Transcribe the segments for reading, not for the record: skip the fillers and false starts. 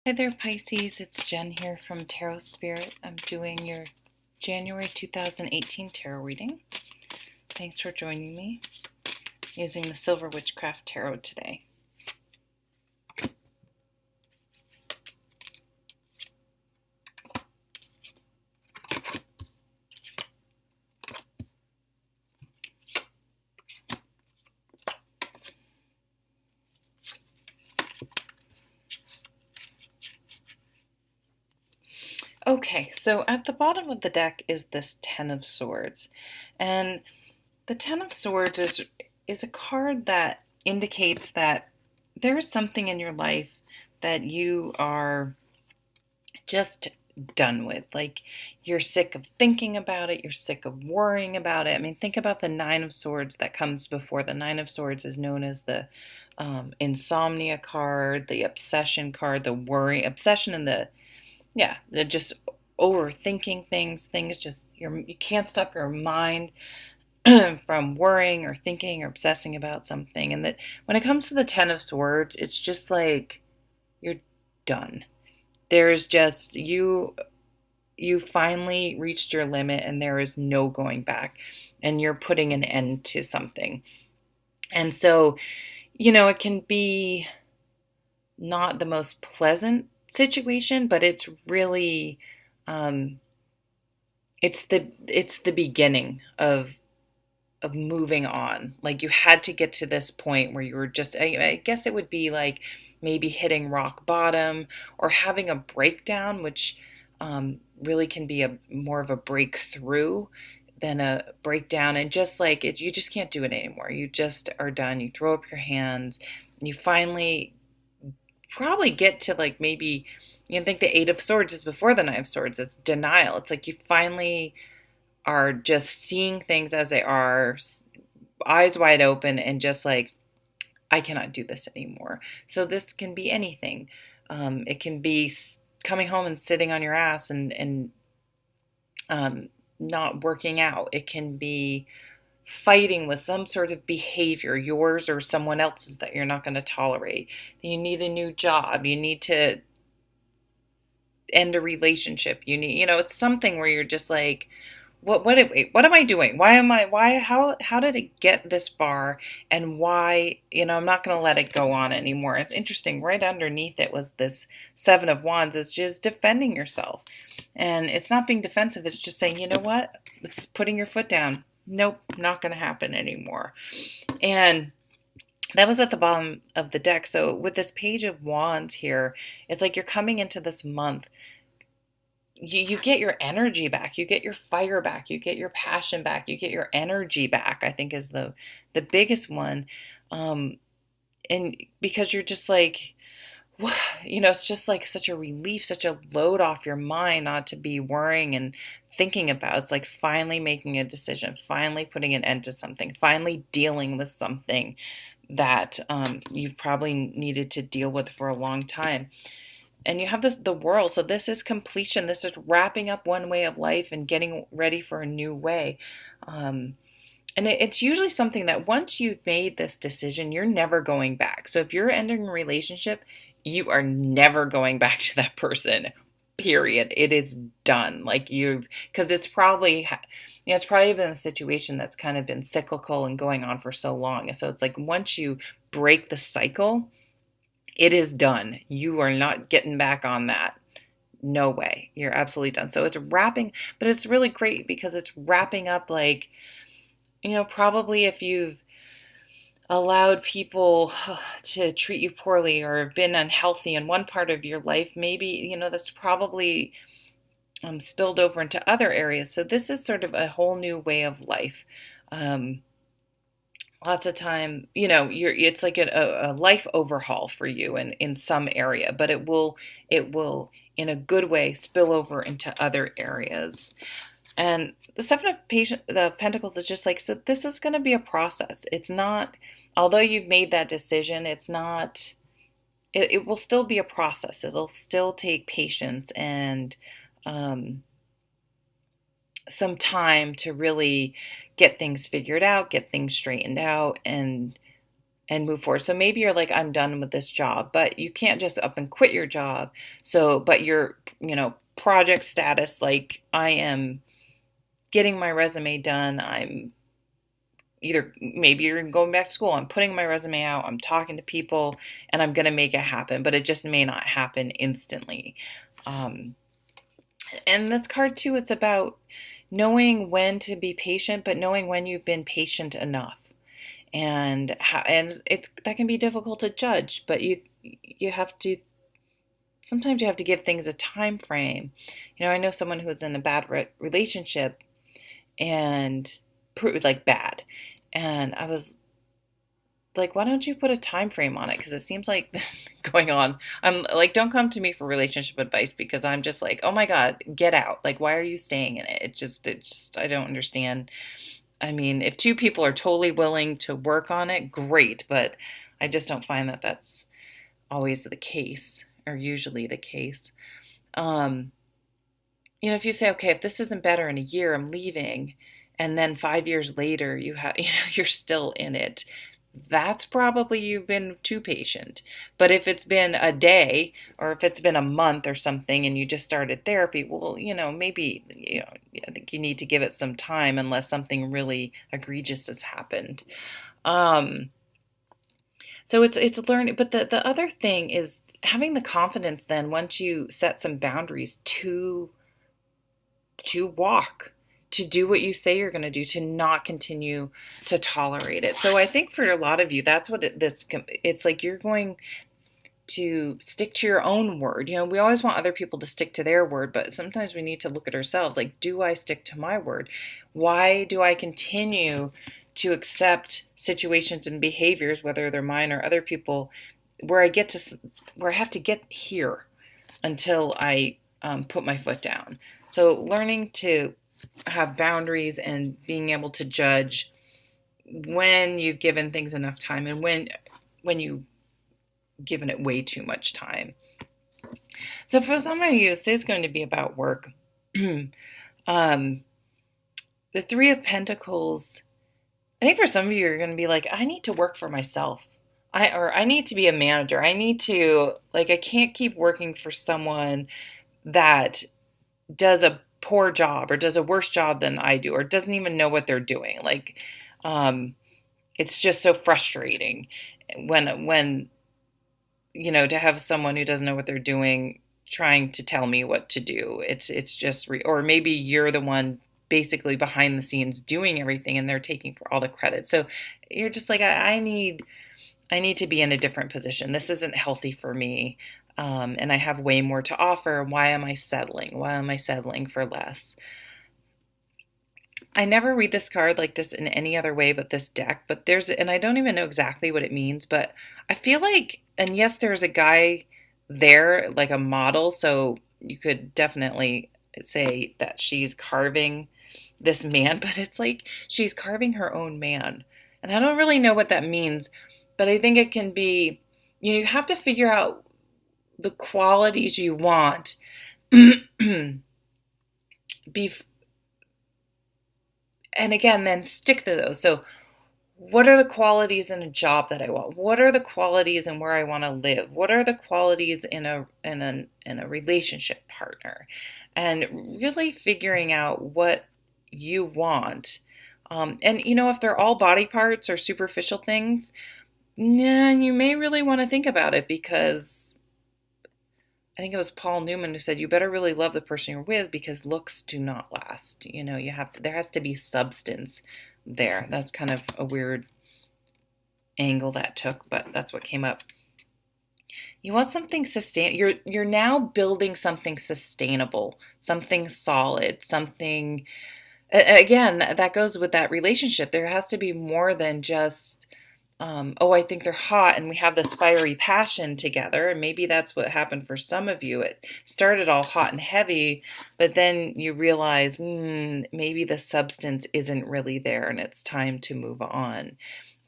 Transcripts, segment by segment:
Hi there, Pisces. It's Jen here from Tarot Spirit. I'm doing your January 2018 tarot reading. Thanks for joining me using the Silver Witchcraft Tarot today. Okay, so at the bottom of the deck is this Ten of Swords. And the Ten of Swords is a card that indicates that there is something in your life that you are just done with. Like, you're sick of thinking about it, you're sick of worrying about it. I mean, think about the Nine of Swords that comes before. The Nine of Swords is known as the insomnia card, the obsession card, the worry, obsession, and the just overthinking things just you can't stop your mind from worrying or thinking or obsessing about something. And that when it comes to the Ten of Swords, it's just like you're done. There's just you finally reached your limit and there is no going back, and you're putting an end to something. And so, it can be not the most pleasant situation, but it's really um it's the beginning of moving on. Like, you had to get to this point where you were just, I guess it would be like maybe hitting rock bottom or having a breakdown, which really can be a more of a breakthrough than a breakdown. And just like you just can't do it anymore. You just are done. You throw up your hands. You finally probably get to, like, maybe think the Eight of Swords is before the Nine of Swords. It's denial. It's like you finally are just seeing things as they are, eyes wide open, and just like, I cannot do this anymore. So this can be anything. It can be coming home and sitting on your ass and not working out. It can be fighting with some sort of behavior, yours or someone else's, that you're not going to tolerate. You need a new job. You need to end a relationship. You need, it's something where you're just like, what am I doing? How did it get this far? And why, I'm not going to let it go on anymore. It's interesting. Right underneath it was this Seven of Wands. It's just defending yourself. And it's not being defensive. It's just saying, you know what? It's putting your foot down. Nope, not going to happen anymore. And that was at the bottom of the deck. So with this Page of Wands here, it's like you're coming into this month. You get your energy back, you get your fire back, you get your passion back, you get your energy back, I think is the biggest one. And because you're just like, it's just like such a relief, such a load off your mind, not to be worrying and thinking about. It's like finally making a decision, finally putting an end to something, finally dealing with something that you've probably needed to deal with for a long time. And you have the world. So this is completion. This is wrapping up one way of life and getting ready for a new way. And it's usually something that once you've made this decision, you're never going back. So if you're ending a relationship, you are never going back to that person. Period. It is done. Like, because it's probably been a situation that's kind of been cyclical and going on for so long. And so it's like, once you break the cycle, it is done. You are not getting back on that. No way. You're absolutely done. So it's wrapping, but it's really great because it's wrapping up, like, probably if you've allowed people to treat you poorly or have been unhealthy in one part of your life, maybe, that's probably spilled over into other areas. So this is sort of a whole new way of life. Lots of time, it's like a life overhaul for you in some area, but it will in a good way spill over into other areas. And the the Pentacles is just like, so this is going to be a process. It's not, although you've made that decision, it's not, it will still be a process. It'll still take patience and some time to really get things figured out, get things straightened out, and and move forward. So maybe you're like, I'm done with this job, but you can't just up and quit your job. So, but your, project status, like I am getting my resume done. I'm either maybe you're going back to school. I'm putting my resume out. I'm talking to people and I'm going to make it happen, but it just may not happen instantly. Um, and this card too, it's about knowing when to be patient, but knowing when you've been patient enough. And it's that can be difficult to judge, but you have to sometimes you have to give things a time frame. I know someone who was in a bad relationship and like bad, and I was like, why don't you put a time frame on it? Because it seems like this is going on. I'm like, don't come to me for relationship advice because I'm just like, oh my God, get out. Like, why are you staying in it? It just, I don't understand. I mean, if two people are totally willing to work on it, great. But I just don't find that that's always the case or usually the case. Um, if you say, okay, if this isn't better in a year, I'm leaving. And then 5 years later, you're still in it. That's probably you've been too patient. But if it's been a day or if it's been a month or something and you just started therapy, well, maybe, I think you need to give it some time unless something really egregious has happened. Um, so it's learning, but the other thing is having the confidence then once you set some boundaries to walk, to do what you say you're going to do, to not continue to tolerate it. So I think for a lot of you, that's what it's like you're going to stick to your own word. We always want other people to stick to their word, but sometimes we need to look at ourselves like, do I stick to my word? Why do I continue to accept situations and behaviors, whether they're mine or other people, where I have to get here until I put my foot down? So learning to have boundaries and being able to judge when you've given things enough time and when you've given it way too much time. So for some of you, this is going to be about work. The Three of Pentacles, I think for some of you, you're going to be like, I need to work for myself. I need to be a manager. I need to, like, I can't keep working for someone that does a poor job or does a worse job than I do or doesn't even know what they're doing. Like, it's just so frustrating when to have someone who doesn't know what they're doing trying to tell me what to do. It's just or maybe you're the one basically behind the scenes doing everything and they're taking for all the credit. So you're just like, I need to be in a different position. This isn't healthy for me. And I have way more to offer. Why am I settling? Why am I settling for less? I never read this card like this in any other way but this deck, and I don't even know exactly what it means, but I feel like, and yes, there's a guy there, like a model, so you could definitely say that she's carving this man, but it's like she's carving her own man. And I don't really know what that means, but I think it can be, you have to figure out the qualities you want and again, then stick to those. So what are the qualities in a job that I want? What are the qualities in where I want to live? What are the qualities in a relationship partner? And really figuring out what you want. And if they're all body parts or superficial things, you may really want to think about it, because I think it was Paul Newman who said, you better really love the person you're with, because looks do not last. There has to be substance there. That's kind of a weird angle that took, but that's what came up. You want something you're now building something sustainable, something solid, something, again, that goes with that relationship. There has to be more than just, I think they're hot and we have this fiery passion together. And maybe that's what happened for some of you. It started all hot and heavy, but then you realize, maybe the substance isn't really there and it's time to move on.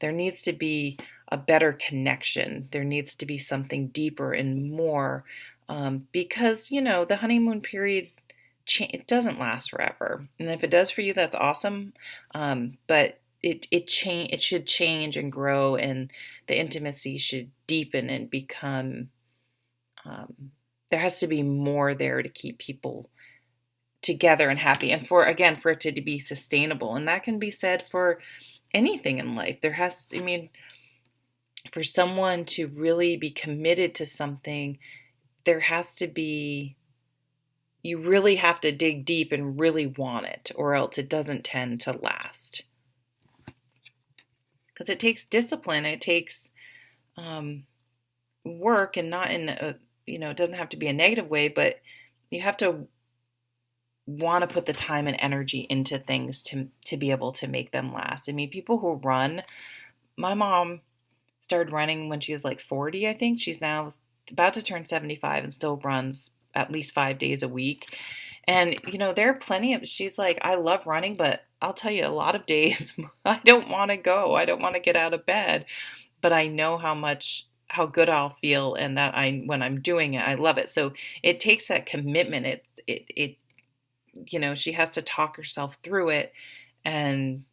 There needs to be a better connection. There needs to be something deeper and more, because, the honeymoon period, it doesn't last forever. And if it does for you, that's awesome. But it should change and grow, and the intimacy should deepen and become, there has to be more there to keep people together and happy, and for it to be sustainable. And that can be said for anything in life. I mean, for someone to really be committed to something, there has to be, you really have to dig deep and really want it, or else it doesn't tend to last. Because it takes discipline, it takes work, and not in a, it doesn't have to be a negative way, but you have to want to put the time and energy into things to be able to make them last. I mean, people who run, my mom started running when she was like 40, I think. She's now about to turn 75 and still runs at least 5 days a week. And, there are plenty of, she's like, I love running, but I'll tell you, a lot of days I don't want to go. I don't want to get out of bed, but I know how good I'll feel, and that when I'm doing it, I love it. So it takes that commitment. It she has to talk herself through it, and,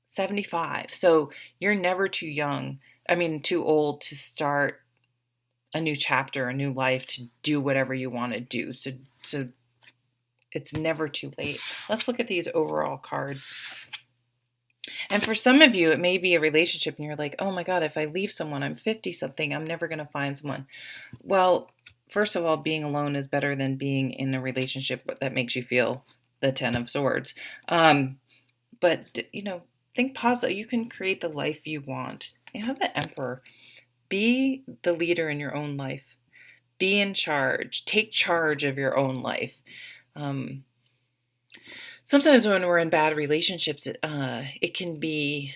75. So you're never too old to start a new chapter, a new life, to do whatever you want to do. So it's never too late. Let's look at these overall cards. And for some of you, it may be a relationship and you're like, oh my God, if I leave someone, I'm 50 something, I'm never going to find someone. Well, first of all, being alone is better than being in a relationship that makes you feel the 10 of Swords. But, think positive. You can create the life you want. You have the Emperor. Be the leader in your own life. Be in charge. Take charge of your own life. Sometimes when we're in bad relationships, it can be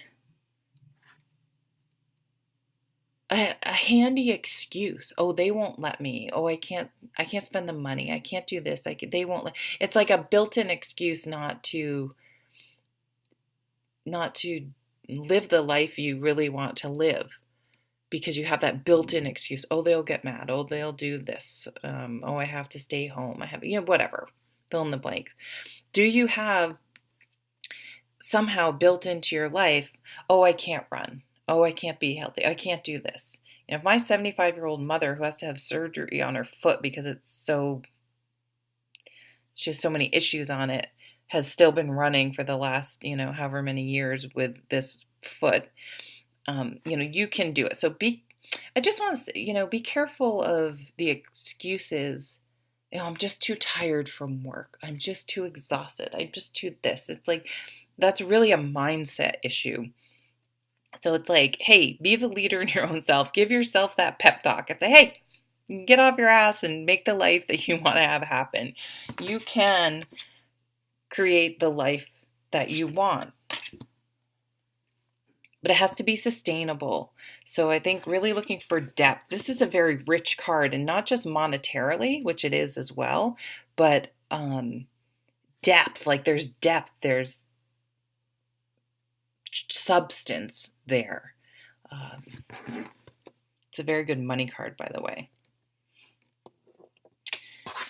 a handy excuse. Oh, they won't let me. Oh, I can't spend the money. I can't do this. They won't let. It's like a built-in excuse not to live the life you really want to live, because you have that built-in excuse. Oh, they'll get mad. Oh, they'll do this. Oh, I have to stay home. I have, whatever. Fill in the blank. Do you have somehow built into your life, oh, I can't run. Oh, I can't be healthy. I can't do this. If my 75-year-old mother, who has to have surgery on her foot because she has so many issues on it, has still been running for the last, however many years with this foot, you can do it. So I just want to say, be careful of the excuses. I'm just too tired from work. I'm just too exhausted. I'm just too this. It's like, that's really a mindset issue. So it's like, hey, be the leader in your own self. Give yourself that pep talk and say, hey, get off your ass and make the life that you want to have happen. You can create the life that you want. But it has to be sustainable. So I think really looking for depth. This is a very rich card, and not just monetarily, which it is as well, but depth. Like there's depth, there's substance there. It's a very good money card, by the way.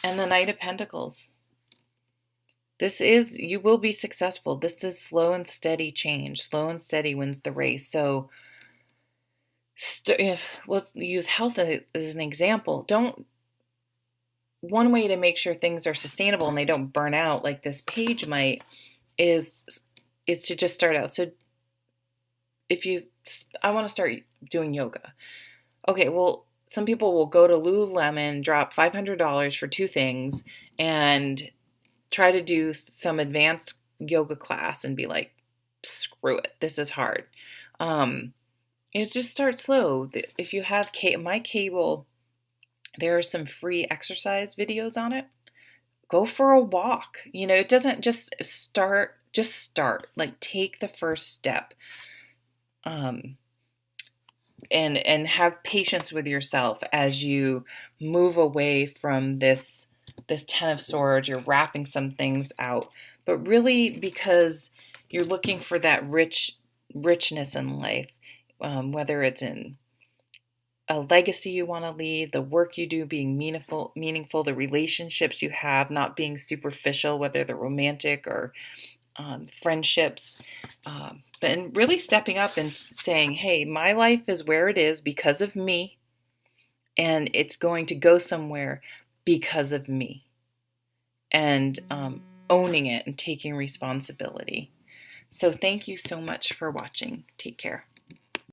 And the Knight of Pentacles. You will be successful. This is slow and steady change. Slow and steady wins the race. So let's use health as an example. One way to make sure things are sustainable and they don't burn out like this page might is to just start out. So I want to start doing yoga. Okay, well, some people will go to Lululemon, drop $500 for 2 things, and try to do some advanced yoga class and be like, screw it, this is hard. Just start slow. If you have my cable, there are some free exercise videos on it. Go for a walk. It doesn't just start, like take the first step. And have patience with yourself as you move away from this 10 of Swords. You're wrapping some things out, but really because you're looking for that richness in life, whether it's in a legacy you want to leave, the work you do being meaningful, the relationships you have not being superficial, whether they're romantic or friendships, but really stepping up and saying, hey, my life is where it is because of me, and it's going to go somewhere because of me, and owning it and taking responsibility. So thank you so much for watching. Take care.